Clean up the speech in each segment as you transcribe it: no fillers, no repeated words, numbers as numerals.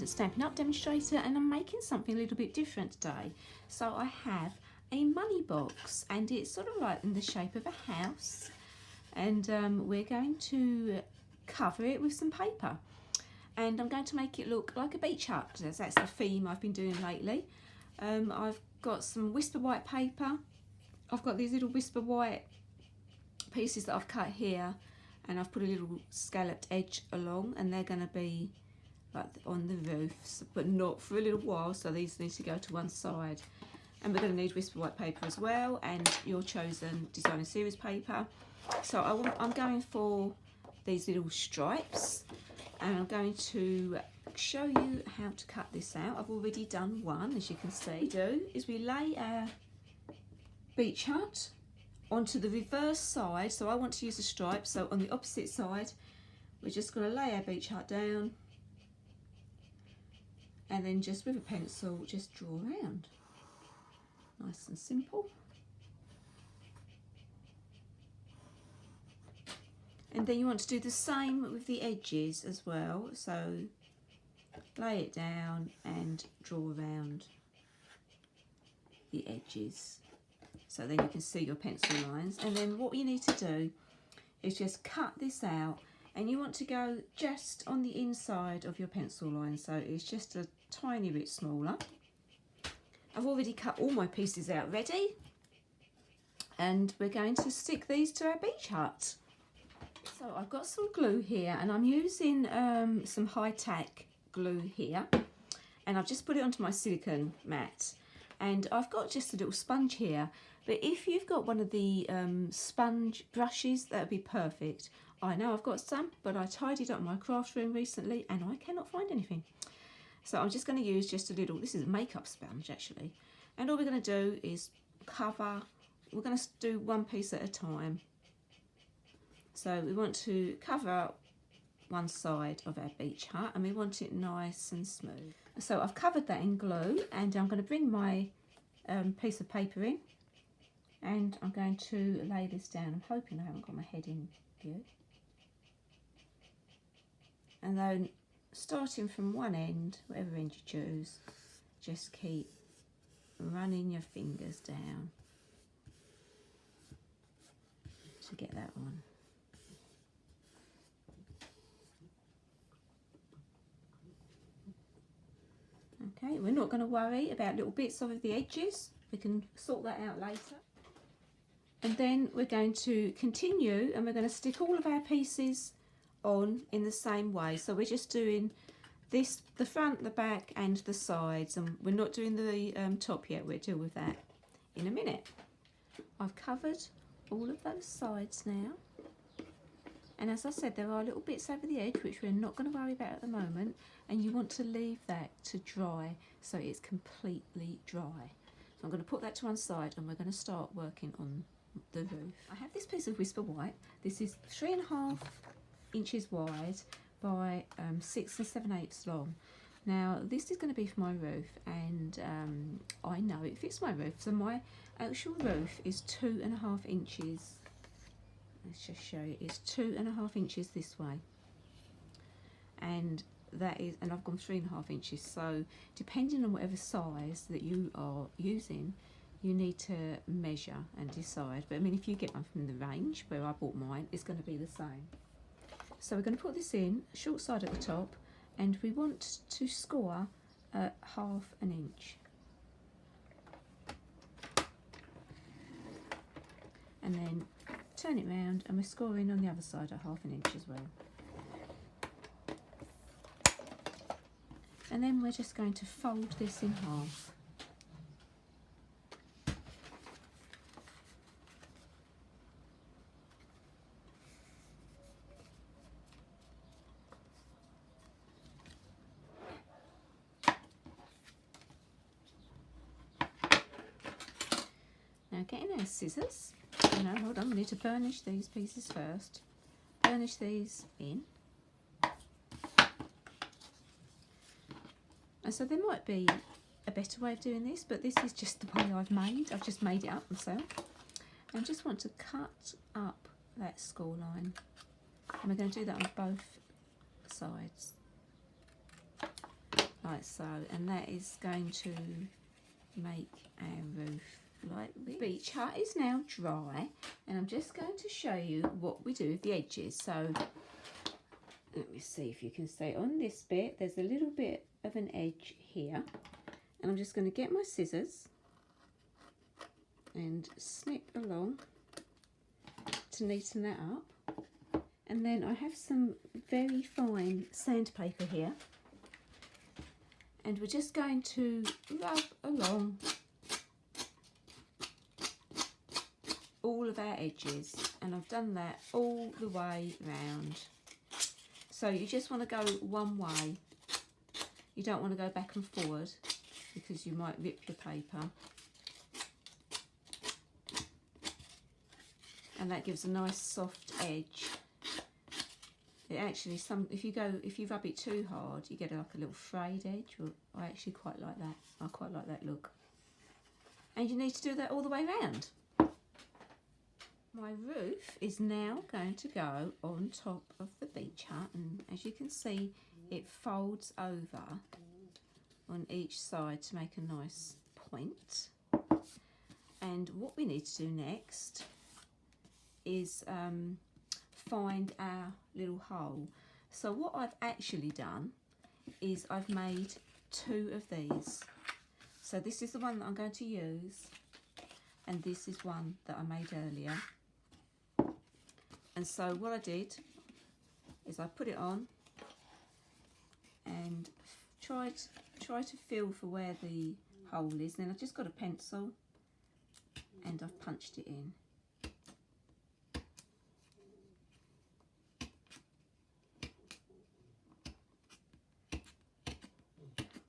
Stampin' Up demonstrator, and I'm making something a little bit different today. So I have a money box, and it's sort of like in the shape of a house, and we're going to cover it with some paper, and I'm going to make it look like a beach hut. That's the theme I've been doing lately. I've got some Whisper White paper. I've got these little Whisper White pieces that I've cut here, and I've put a little scalloped edge along, and they're going to be like on the roofs, but not for a little while, so these need to go to one side. And we're going to need Whisper White paper as well, and your chosen designer series paper. So I'm going for these little stripes, and I'm going to show you how to cut this out. I've already done one, as you can see. What we do is we lay our beach hut onto the reverse side. So I want to use a stripe, so on the opposite side we're just going to lay our beach hut down, and then just with a pencil just draw around. Nice and simple. And then you want to do the same with the edges as well, so lay it down and draw around the edges, so then you can see your pencil lines. And then what you need to do is just cut this out, and you want to go just on the inside of your pencil line, so it's just a tiny bit smaller. I've already cut all my pieces out ready, and we're going to stick these to our beach hut. So I've got some glue here, and I'm using some high-tack glue here, and I've just put it onto my silicone mat, and I've got just a little sponge here, but if you've got one of the sponge brushes, that would be perfect. I know I've got some, but I tidied up my craft room recently and I cannot find anything. So I'm just going to use just a little, this is a makeup sponge actually, and all we're going to do is cover, we're going to do one piece at a time. So we want to cover one side of our beach hut, and we want it nice and smooth. So I've covered that in glue, and I'm going to bring my piece of paper in, and I'm going to lay this down. I'm hoping I haven't got my head in view. And then starting from one end, whatever end you choose, just keep running your fingers down to get that one. Okay, we're not going to worry about little bits of the edges. We can sort that out later. And then we're going to continue, and we're going to stick all of our pieces on in the same way. So we're just doing this, the front, the back and the sides, and we're not doing the top yet. We'll deal with that in a minute. I've covered all of those sides now, and as I said, there are little bits over the edge which we're not going to worry about at the moment, and you want to leave that to dry so it's completely dry. So I'm going to put that to one side, and we're going to start working on the roof. I have this piece of Whisper White. This is 3.5 inches wide by 6 7/8 long. Now this is going to be for my roof, and I know it fits my roof. So my actual roof is 2.5 inches. Let's just show you. It's 2.5 inches this way, and that is, and I've gone 3.5 inches. So depending on whatever size that you are using, you need to measure and decide. But I mean, if you get one from the range where I bought mine, it's going to be the same. So we're going to put this in, short side at the top, and we want to score at 1/2 inch. And then turn it round, and we're scoring on the other side at 1/2 inch as well. And then we're just going to fold this in half. Now getting our scissors, hold on, we need to burnish these pieces first. Burnish these in. And so there might be a better way of doing this, but this is just the way I've just made it up myself. And just want to cut up that score line. And we're going to do that on both sides. like so, and that is going to make our roof like this. The beach hut is now dry, and I'm just going to show you what we do with the edges. So let me see if you can see on this bit there's a little bit of an edge here, and I'm just going to get my scissors and snip along to neaten that up. And then I have some very fine sandpaper here, and we're just going to rub along all of our edges, and I've done that all the way round. So you just want to go one way, you don't want to go back and forward because you might rip your paper, and that gives a nice soft edge. It actually, if you rub it too hard, you get like a little frayed edge. I actually quite like that. I quite like that look. And you need to do that all the way round. My roof is now going to go on top of the beach hut, and as you can see, it folds over on each side to make a nice point. And what we need to do next is find our little hole. So what I've actually done is I've made 2 of these. So this is the one that I'm going to use, and this is one that I made earlier. And so what I did is I put it on and try to feel for where the hole is. Then I've just got a pencil and I've punched it in.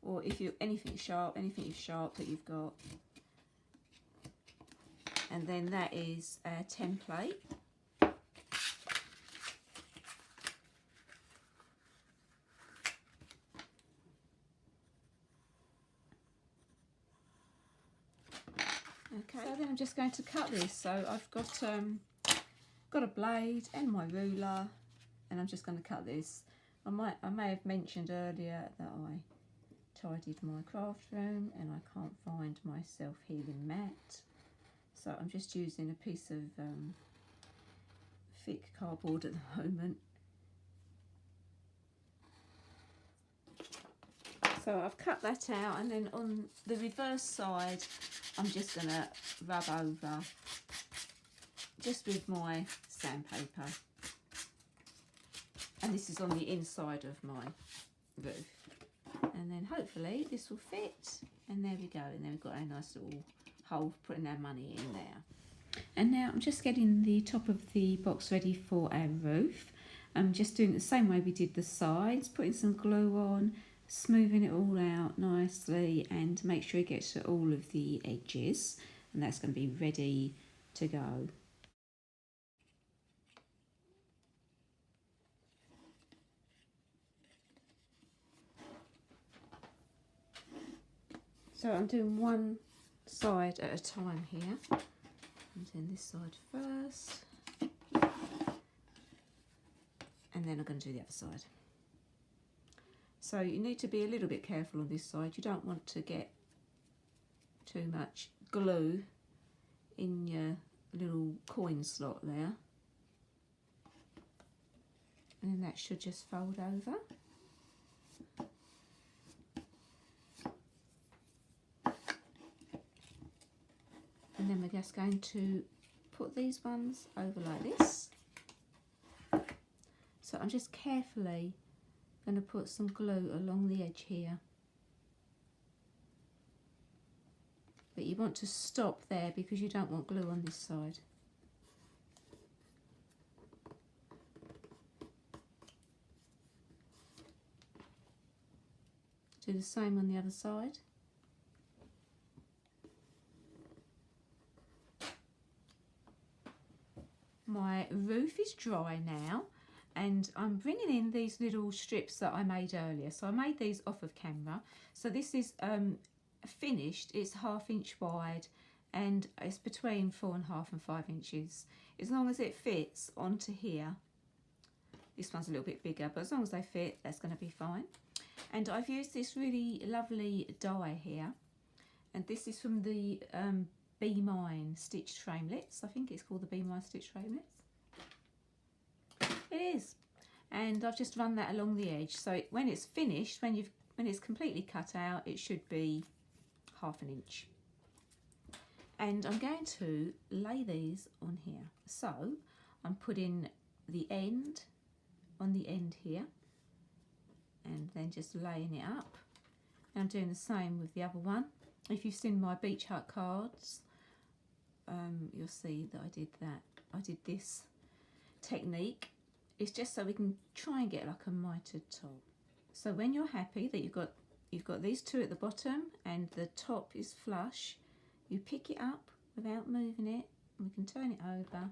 Or if you anything sharp that you've got. And then that is our template. Okay, so then I'm just going to cut this. So I've got a blade and my ruler, and I'm just going to cut this. I may have mentioned earlier that I tidied my craft room and I can't find my self-healing mat, so I'm just using a piece of thick cardboard at the moment. So I've cut that out, and then on the reverse side I'm just going to rub over just with my sandpaper, and this is on the inside of my roof. And then hopefully this will fit, and there we go, and then we've got a nice little hole putting our money in there. And now I'm just getting the top of the box ready for our roof. I'm just doing it the same way we did the sides, putting some glue on, smoothing it all out nicely, and make sure it gets to all of the edges, and that's going to be ready to go. So I'm doing one side at a time here. I'm doing this side first, and then I'm going to do the other side. So you need to be a little bit careful on this side. You don't want to get too much glue in your little coin slot there. And then that should just fold over. And then we're just going to put these ones over like this. So I'm just carefully going to put some glue along the edge here. But you want to stop there because you don't want glue on this side. Do the same on the other side. My roof is dry now, and I'm bringing in these little strips that I made earlier. So I made these off of camera. So this is finished. It's 1/2 inch wide, and it's between 4.5 and 5 inches. As long as it fits onto here. This one's a little bit bigger, but as long as they fit, that's going to be fine. And I've used this really lovely die here, and this is from the Be Mine Stitched Framelits. I think it's called the Be Mine Stitched Framelits. It is. And I've just run that along the edge, so when it's finished, when it's completely cut out, it should be 1/2 inch. And I'm going to lay these on here. So I'm putting the end on the end here, and then just laying it up. And I'm doing the same with the other one. If you've seen my Beach Hut cards, you'll see that I did that. I did this technique. It's just so we can try and get like a mitered top. So when you're happy that you've got these two at the bottom and the top is flush, you pick it up without moving it, and we can turn it over,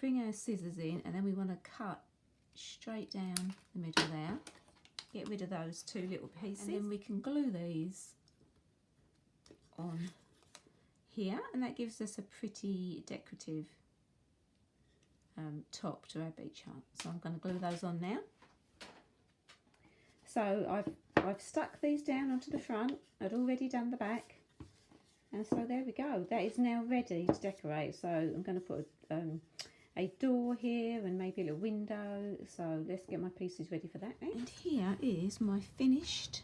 bring our scissors in, and then we want to cut straight down the middle there. Get rid of those two little pieces, and then we can glue these on here, and that gives us a pretty decorative top to our beach hut. So I'm going to glue those on now. So I've stuck these down onto the front. I'd already done the back, and so there we go. That is now ready to decorate. So I'm going to put a door here and maybe a little window. So let's get my pieces ready for that now. And here is my finished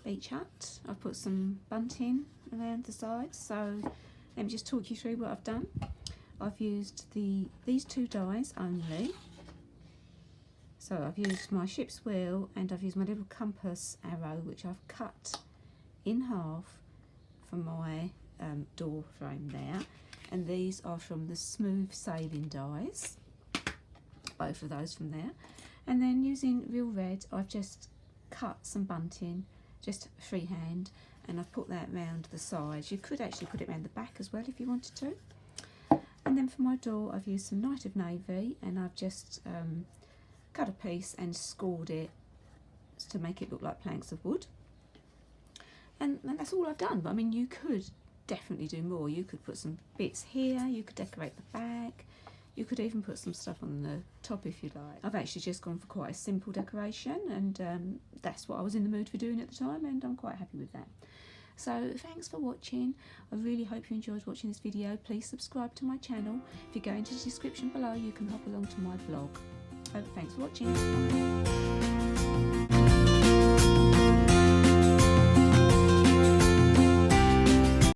beach hut. I've put some bunting around the sides. So let me just talk you through what I've done. I've used these two dies only. So I've used my ship's wheel, and I've used my little compass arrow, which I've cut in half for my door frame there. And these are from the Smooth Sailing dies, both of those from there. And then using Real Red, I've just cut some bunting, just freehand, and I've put that round the sides. You could actually put it around the back as well if you wanted to. And then for my door, I've used some Night of Navy, and I've just cut a piece and scored it to make it look like planks of wood. And that's all I've done. But I mean, you could definitely do more. You could put some bits here, you could decorate the back, you could even put some stuff on the top if you like. I've actually just gone for quite a simple decoration, and that's what I was in the mood for doing at the time, and I'm quite happy with that. So thanks for watching. I really hope you enjoyed watching this video. Please subscribe to my channel. If you go into the description below, you can hop along to my blog. Thanks for watching.